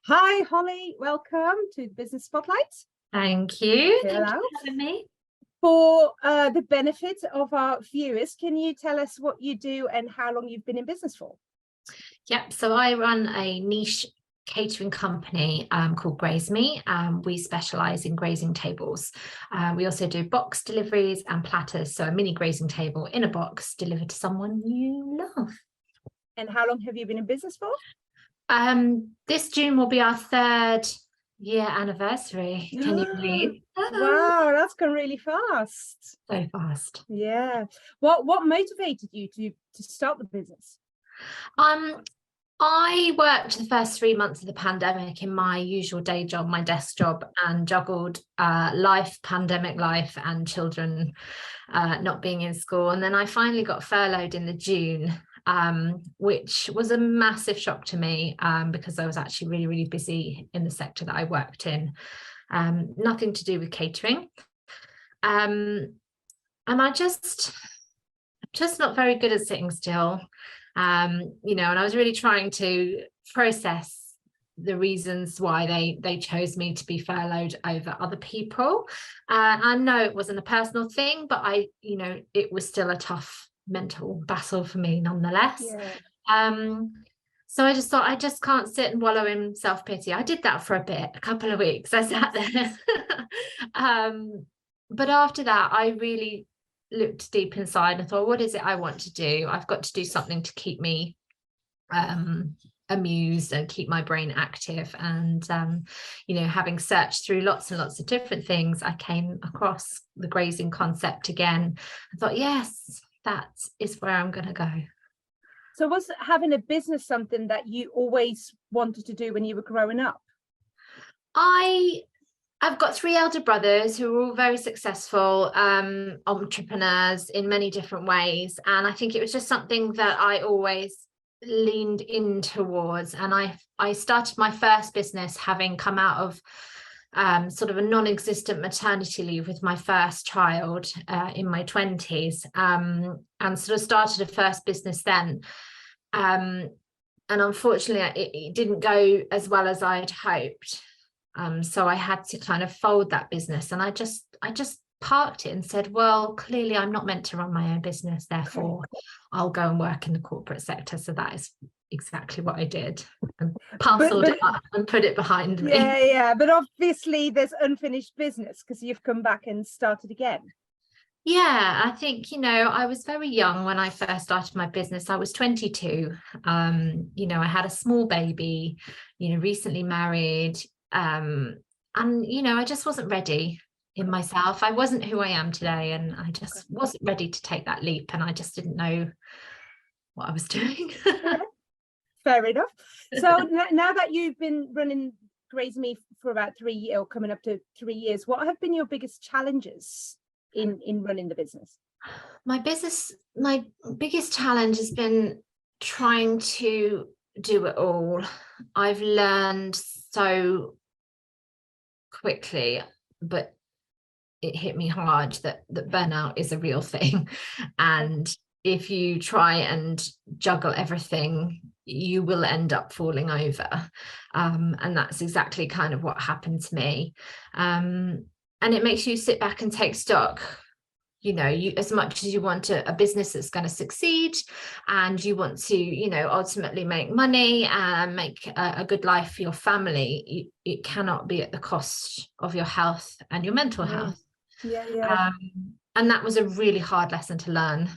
Hi, Holly. Welcome to the Business Spotlight. Thank you. Hello. Thank you for having me. For the benefit of our viewers, can you tell us what you do and how long you've been in business for? Yep. So I run a niche catering company called Graze. We specialize in grazing tables. We also do box deliveries and platters. So a mini grazing table in a box delivered to someone you love. And how long have you been in business for? This June will be our 3rd year anniversary. Can you believe? Wow, that's gone really fast. So fast. Yeah. What motivated you to start the business? I worked the first 3 months of the pandemic in my usual day job, my desk job, and juggled pandemic life, and children not being in school. And then I finally got furloughed in the June, which was a massive shock to me because I was actually really, really busy in the sector that I worked in. Nothing to do with catering. And I'm just not very good at sitting still. And I was really trying to process the reasons why they chose me to be furloughed over other people. I know it wasn't a personal thing, but it was still a tough mental battle for me nonetheless. Yeah. So I just thought, I just can't sit and wallow in self-pity. I did that for a couple of weeks. I sat there. But after that, I really looked deep inside and thought, what is it I want to do? I've got to do something to keep me amused and keep my brain active. And having searched through lots and lots of different things, I came across the grazing concept again. I thought, yes, that is where I'm going to go. So was having a business something that you always wanted to do when you were growing up? I've got 3 elder brothers who are all very successful entrepreneurs in many different ways. And I think it was just something that I always leaned in towards. And I started my first business having come out of sort of a non-existent maternity leave with my first child in my 20s, and sort of started a first business then. And unfortunately, it didn't go as well as I'd hoped. So I had to kind of fold that business, and I just parked it and said, well, clearly I'm not meant to run my own business, therefore I'll go and work in the corporate sector. So that is exactly what I did, and parceled it up and put it behind me. Yeah, but obviously there's unfinished business because you've come back and started again. Yeah, I think, I was very young when I first started my business. I was 22. I had a small baby, recently married. And I just wasn't ready in myself. I wasn't who I am today, and I just wasn't ready to take that leap, and I just didn't know what I was doing. Fair enough. So now that you've been running Graze Me for about 3 years, or coming up to 3 years, what have been your biggest challenges in running the business? My biggest challenge has been trying to do it all. I've learned so quickly, but it hit me hard that burnout is a real thing. And if you try and juggle everything, you will end up falling over. And that's exactly kind of what happened to me. And it makes you sit back and take stock. You, as much as you want a business that's going to succeed, and you want to, ultimately make money and make a good life for your family, it cannot be at the cost of your health and your mental health. Yeah. And that was a really hard lesson to learn,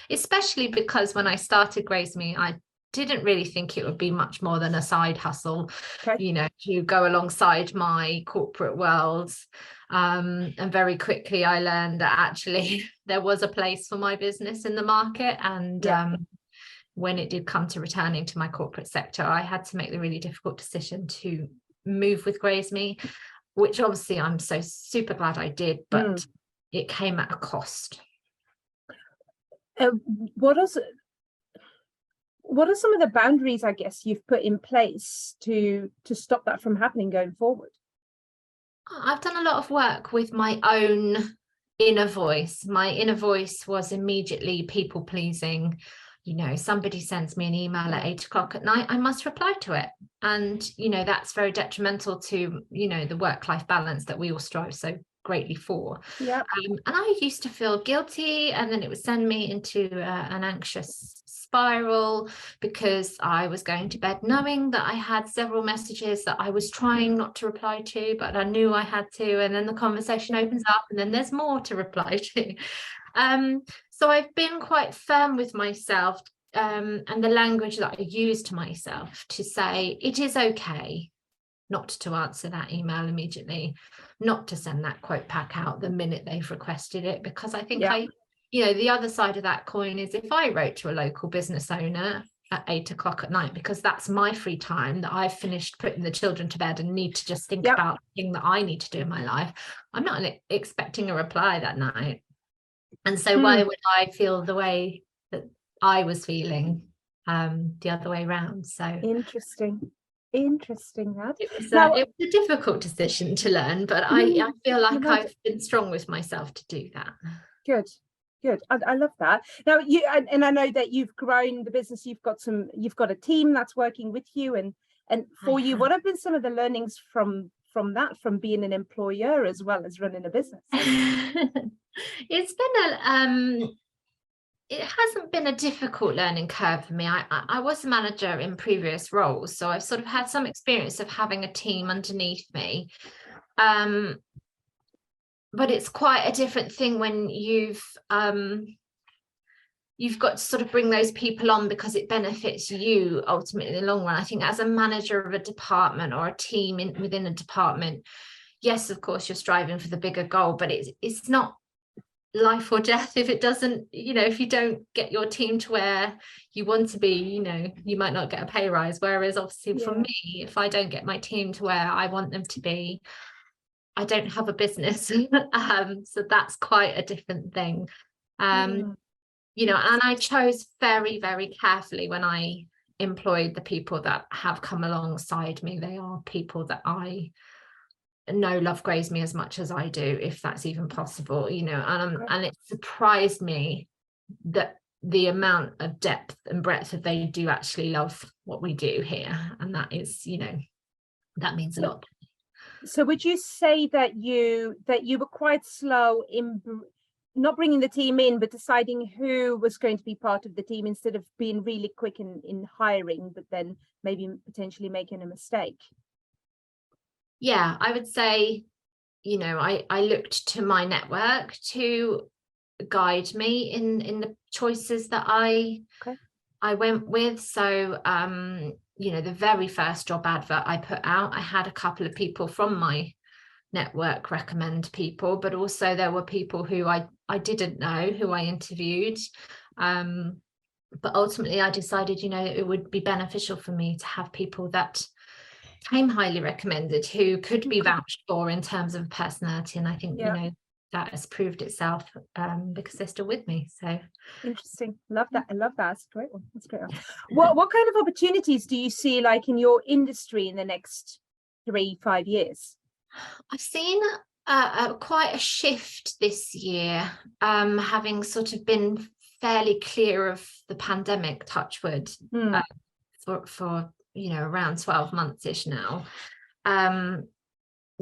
especially because when I started Graze Me, I didn't really think it would be much more than a side hustle, to go alongside my corporate world. And very quickly I learned that actually there was a place for my business in the market. And when it did come to returning to my corporate sector, I had to make the really difficult decision to move with Graze Me, which obviously I'm so super glad I did, but it came at a cost. What are some of the boundaries, I guess, you've put in place to stop that from happening going forward? I've done a lot of work with my own inner voice. My inner voice was immediately people pleasing. you know, somebody sends me an email at 8 o'clock at night, I must reply to it. And, you know, that's very detrimental to, you know, the work-life balance that we all strive so greatly for. Yeah. And I used to feel guilty, and then it would send me into an anxious spiral, because I was going to bed knowing that I had several messages that I was trying not to reply to, but I knew I had to, and then the conversation opens up and then there's more to reply to. So I've been quite firm with myself, and the language that I use to myself, to say it is okay not to answer that email immediately, not to send that quote pack out the minute they've requested it, because I think you know, the other side of that coin is, if I wrote to a local business owner at 8 o'clock at night, because that's my free time that I've finished putting the children to bed and need to just think about the thing that I need to do in my life, I'm not expecting a reply that night. And so why would I feel the way that I was feeling the other way around? So Interesting that. it was a difficult decision to learn, but I feel like I've been strong with myself to do that. Good. I love that. Now you, and I know that you've grown the business, you've got a team that's working with you, and for you, what have been some of the learnings from that, from being an employer as well as running a business? It's been it hasn't been a difficult learning curve for me. I was a manager in previous roles, so I've sort of had some experience of having a team underneath me. But it's quite a different thing when you've got to sort of bring those people on, because it benefits you ultimately in the long run. I think as a manager of a department or a team within a department, yes, of course, you're striving for the bigger goal, but it's not life or death if it doesn't, you know, if you don't get your team to where you want to be, you know, you might not get a pay rise. Whereas obviously for me, if I don't get my team to where I want them to be, I don't have a business. So that's quite a different thing. You know, and I chose very, very carefully when I employed the people that have come alongside me. They are people that I know love Graze me as much as I do, if that's even possible, you know, and it surprised me that the amount of depth and breadth that they do actually love what we do here. And that is, you know, that means a lot. So would you say that you were quite slow in not bringing the team in, but deciding who was going to be part of the team, instead of being really quick in hiring, but then maybe potentially making a mistake? Yeah, I would say, you know, I looked to my network to guide me in the choices that I went with. So you know, the very first job advert I put out, I had a couple of people from my network recommend people, but also there were people who I didn't know, who I interviewed. But ultimately I decided, you know, it would be beneficial for me to have people that came highly recommended, who could be vouched for in terms of personality. And I think, you know, that has proved itself, because they're still with me. So interesting. Love that. I love that. That's a great one. That's a great one. What kind of opportunities do you see, like, in your industry in the next 3-5 years? I've seen quite a shift this year, having sort of been fairly clear of the pandemic, touch wood, for you know, around 12 months ish now.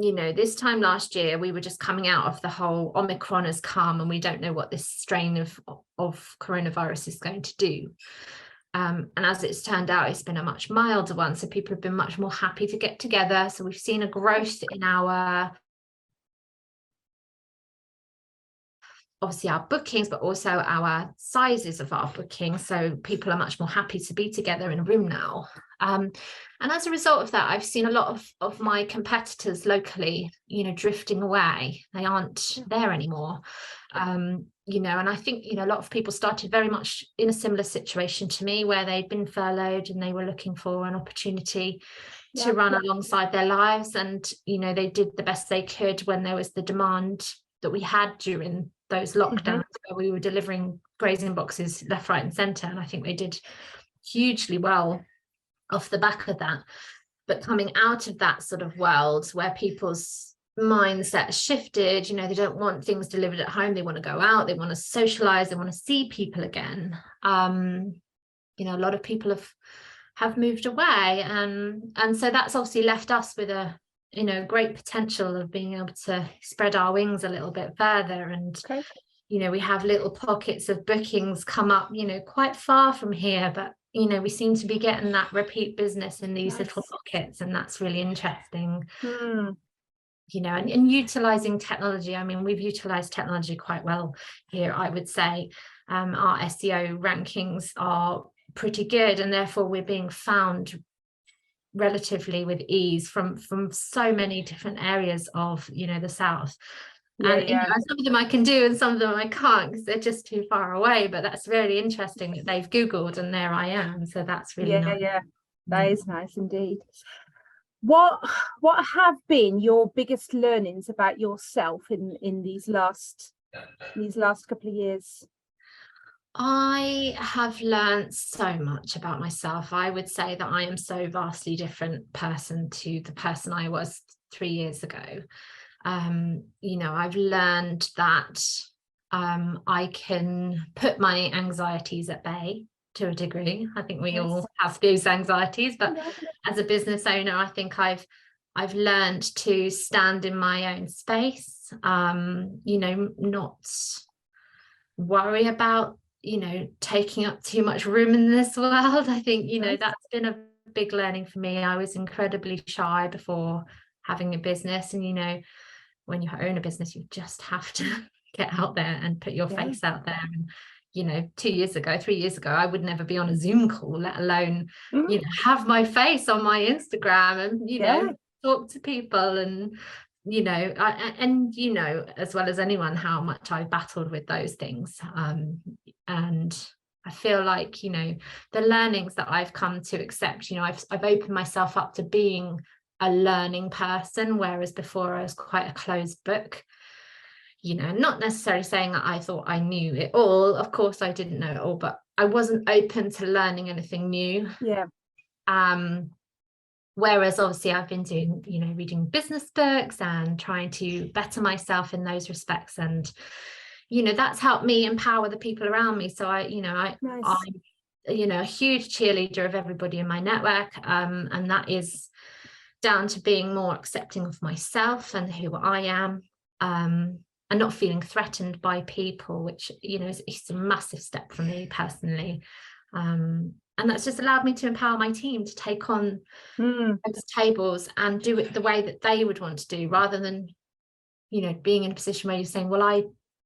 You know, this time last year we were just coming out of the whole Omicron has come, and we don't know what this strain of coronavirus is going to do. And as it's turned out, it's been a much milder one, so people have been much more happy to get together. So we've seen a growth in our, obviously our bookings, but also our sizes of our bookings. So people are much more happy to be together in a room now. And as a result of that, I've seen a lot of my competitors locally, you know, drifting away. They aren't there anymore. You know, and I think, you know, a lot of people started very much in a similar situation to me, where they'd been furloughed and they were looking for an opportunity to run alongside their lives. And, you know, they did the best they could when there was the demand that we had during those lockdowns, where we were delivering grazing boxes left, right and centre. And I think they did hugely well off the back of that. But coming out of that sort of world where people's mindset shifted, you know, they don't want things delivered at home, they want to go out, they want to socialize, they want to see people again. you know, a lot of people have moved away, and so that's obviously left us with a, you know, great potential of being able to spread our wings a little bit further. And you know, we have little pockets of bookings come up, you know, quite far from here, but you know, we seem to be getting that repeat business in these little pockets, and that's really interesting. You know, and utilizing technology. I mean, we've utilized technology quite well here, I would say. Our SEO rankings are pretty good, and therefore we're being found relatively with ease from so many different areas of, you know, the South. And you know, some of them I can do and some of them I can't because they're just too far away, but that's really interesting that they've Googled and there I am, so that's really nice. That is nice indeed. What have been your biggest learnings about yourself in these last couple of years? I have learned so much about myself. I would say that I am so vastly different person to the person I was 3 years ago. You know, I've learned that I can put my anxieties at bay to a degree. I think we all have those anxieties, but as a business owner, I think I've learned to stand in my own space, you know, not worry about, you know, taking up too much room in this world. I think, you know, that's been a big learning for me. I was incredibly shy before having a business, and you know, when you own a business, you just have to get out there and put your face out there. And you know, 3 years ago, I would never be on a Zoom call, let alone you know, have my face on my Instagram and you know, talk to people. And you know, and you know as well as anyone how much I've battled with those things, and I feel like, you know, the learnings that I've come to accept, you know, I've opened myself up to being a learning person, whereas before I was quite a closed book. You know, not necessarily saying that I thought I knew it all. Of course I didn't know it all, but I wasn't open to learning anything new. Whereas obviously I've been doing, you know, reading business books and trying to better myself in those respects, and you know, that's helped me empower the people around me. So I'm you know, a huge cheerleader of everybody in my network, and that is down to being more accepting of myself and who I am, and not feeling threatened by people, which, you know, is a massive step for me personally. And that's just allowed me to empower my team to take on those tables and do it the way that they would want to do, rather than, you know, being in a position where you're saying, well,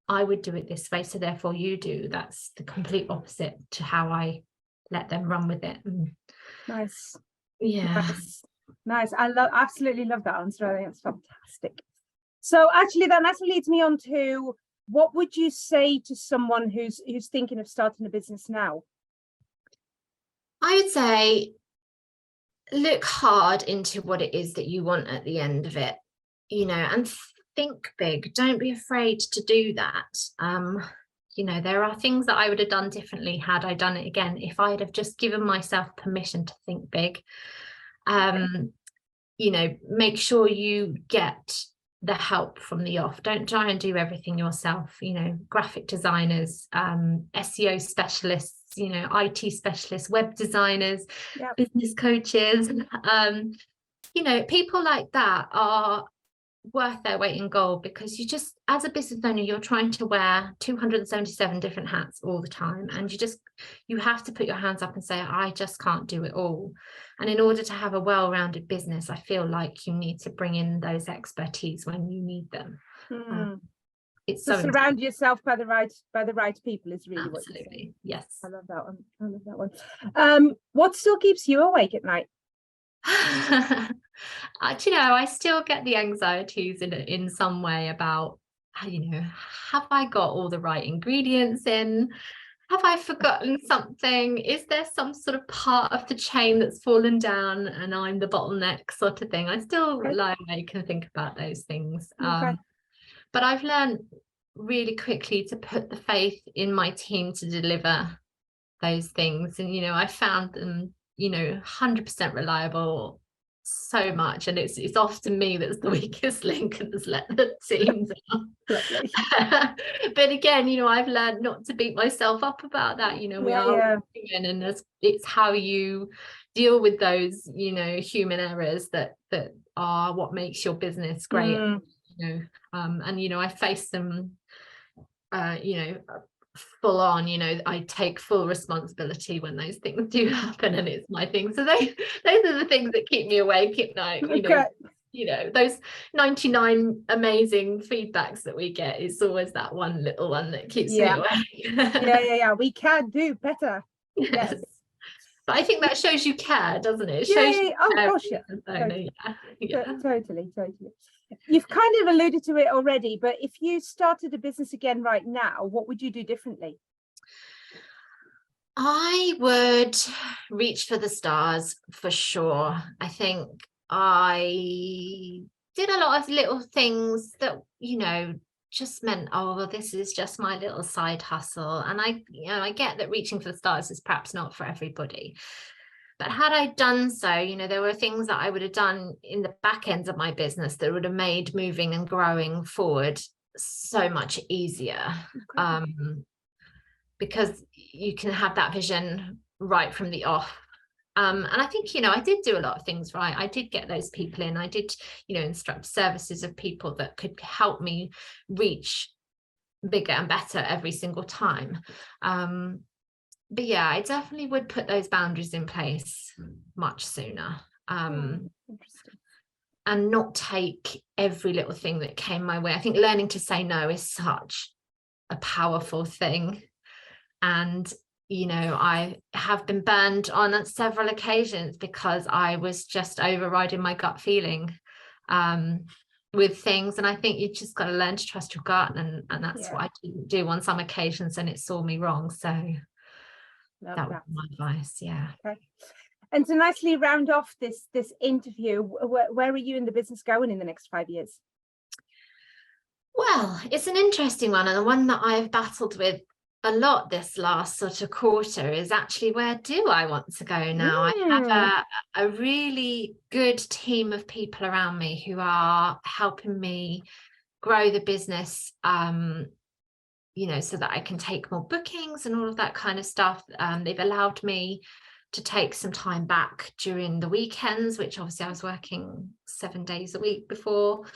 I would do it this way, so therefore you do. That's the complete opposite to how I let them run with it. Nice. I absolutely love that answer. I think it's fantastic. So actually that naturally leads me on to, what would you say to someone who's thinking of starting a business now? I would say look hard into what it is that you want at the end of it, you know, and think big. Don't be afraid to do that. You know, there are things that I would have done differently had I done it again, if I'd have just given myself permission to think big. You know, make sure you get the help from the off. Don't try and do everything yourself. You know, graphic designers, SEO specialists, you know, IT specialists, web designers, business coaches, you know, people like that are worth their weight in gold, because you just, as a business owner, you're trying to wear 277 different hats all the time, and you have to put your hands up and say, I just can't do it all. And in order to have a well-rounded business, I feel like you need to bring in those expertise when you need them. It's so surround yourself by the right people is really what you're saying. Yes, I love that one. What still keeps you awake at night? Do you know, I still get the anxieties in some way about, you know, have I got all the right ingredients in? Have I forgotten something? Is there some sort of part of the chain that's fallen down and I'm the bottleneck, sort of thing? I still lie awake and think about those things. But I've learned really quickly to put the faith in my team to deliver those things. And, you know, I found them, you know, 100% reliable so much, and it's often me that's the weakest link and has let the team down. But again, you know, I've learned not to beat myself up about that. You know, we are human, and it's how you deal with those, you know, human errors that are what makes your business great. You know, and you know, I face them you know, full on. You know, I take full responsibility when those things do happen, and it's my thing. So those are the things that keep me awake at night. You know, those 99 amazing feedbacks that we get, it's always that one little one that keeps me awake. We can do better. Yes. But I think that shows you care, doesn't it? It shows you care. Totally. You've kind of alluded to it already, but if you started a business again right now, what would you do differently? I would reach for the stars for sure. I think I did a lot of little things that, you know, just meant, oh, well, this is just my little side hustle. And I get that reaching for the stars is perhaps not for everybody. But had I done so, you know, there were things that I would have done in the back ends of my business that would have made moving and growing forward so much easier. Because you can have that vision right from the off. And I think, you know, I did do a lot of things right. I did get those people in. I did, you know, instruct services of people that could help me reach bigger and better every single time. But yeah, I definitely would put those boundaries in place much sooner. And not take every little thing that came my way. I think learning to say no is such a powerful thing. And, you know, I have been burned on several occasions because I was just overriding my gut feeling with things. And I think you just got to learn to trust your gut. And that's what I didn't do on some occasions, and it saw me wrong. So that was my advice. Yeah. Okay. And to nicely round off this interview, where are you in the business going in the next 5 years? Well, it's an interesting one, and the one that I've battled with a lot this last sort of quarter is actually, where do I want to go now? I have a really good team of people around me who are helping me grow the business, you know, so that I can take more bookings and all of that kind of stuff. They've allowed me to take some time back during the weekends, which obviously I was working 7 days a week before.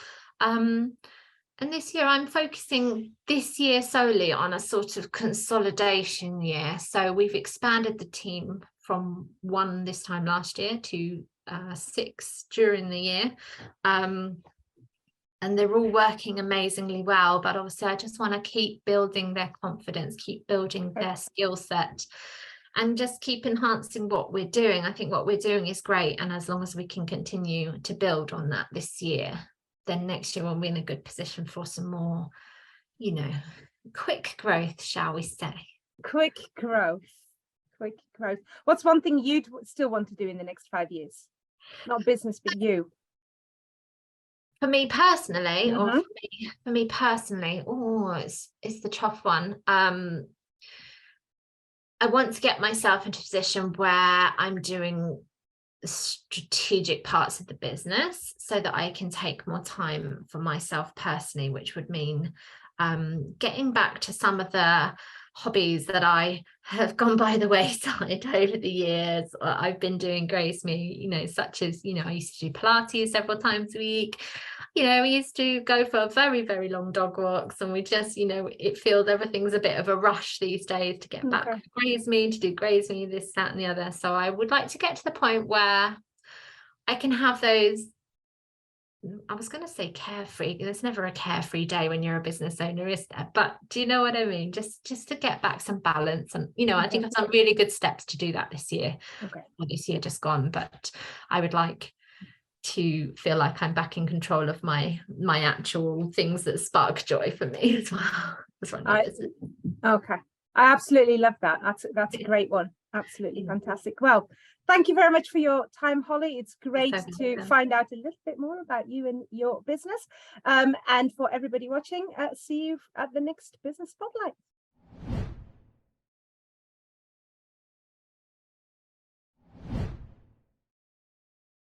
And this year I'm focusing solely on a sort of consolidation year. So we've expanded the team from 1 this time last year to 6 during the year. And they're all working amazingly well, but obviously I just want to keep building their confidence, keep building their skill set, and just keep enhancing what we're doing. I think what we're doing is great. And as long as we can continue to build on that this year, then next year we'll be in a good position for some more, you know, quick growth, shall we say. Quick growth. What's one thing you'd still want to do in the next 5 years? Not business, but you. For me personally, or for me personally, it's the tough one. I want to get myself into a position where I'm doing strategic parts of the business so that I can take more time for myself personally, which would mean getting back to some of the hobbies that I have gone by the wayside over the years. I've been doing Graze Me, you know, such as, you know, I used to do Pilates several times a week. You know, we used to go for very, very long dog walks, and we just, you know, it feels everything's a bit of a rush these days to get back to Graze Me, to do Graze Me, this, that, and the other. So I would like to get to the point where I can have those, I was going to say carefree. There's never a carefree day when you're a business owner, is there? But do you know what I mean? Just to get back some balance. And, you know, I think I've done really good steps to do that this year. Well, this year just gone, but I would like to feel like I'm back in control of my actual things that spark joy for me as well. Okay. I absolutely love that. That's a great one. Absolutely fantastic. Well, thank you very much for your time, Holly. It's great to find out a little bit more about you and your business. And for everybody watching, see you at the next Business Spotlight.